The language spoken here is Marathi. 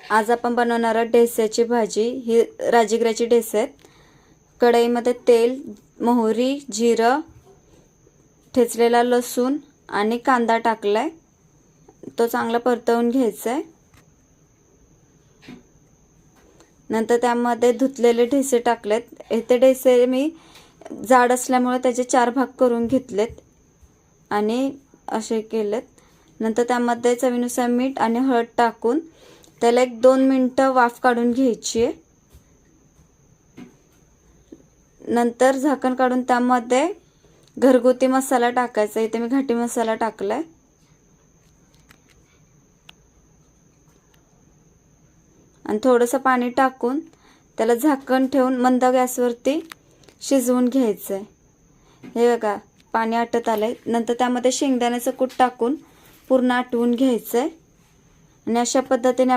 आज आपण बनवणार आहोत ढेस्याची भाजी। ही राजगिराची ढेसे आहेत। कढईमध्ये तेल, मोहरी, जिरं, ठेचलेला लसूण आणि कांदा टाकलाय। तो चांगला परतवून घ्यायचा आहे। नंतर त्यामध्ये धुतलेले ढेसे टाकलेत। हे ढेसे मी जाड असल्यामुळे त्याचे 4 भाग करून घेतलेत आणि असे केलेत। नंतर त्यामध्ये चवीनुसार मीठ आणि हळद टाकून त्याला 1-2 मिनिटं वाफ काढून घ्यायची आहे। नंतर झाकण काढून त्यामध्ये घरगुती मसाला टाकायचा। इथे मी घाटी मसाला टाकलाय आणि थोडंसं पाणी टाकून त्याला झाकण ठेवून मंद गॅसवरती शिजवून घ्यायचंय। हे बघा पाणी आटत आलंय। नंतर त्यामध्ये शेंगदाण्याचं कूट टाकून पूर्ण आटवून घ्यायचंय आणि अशा पद्धतीने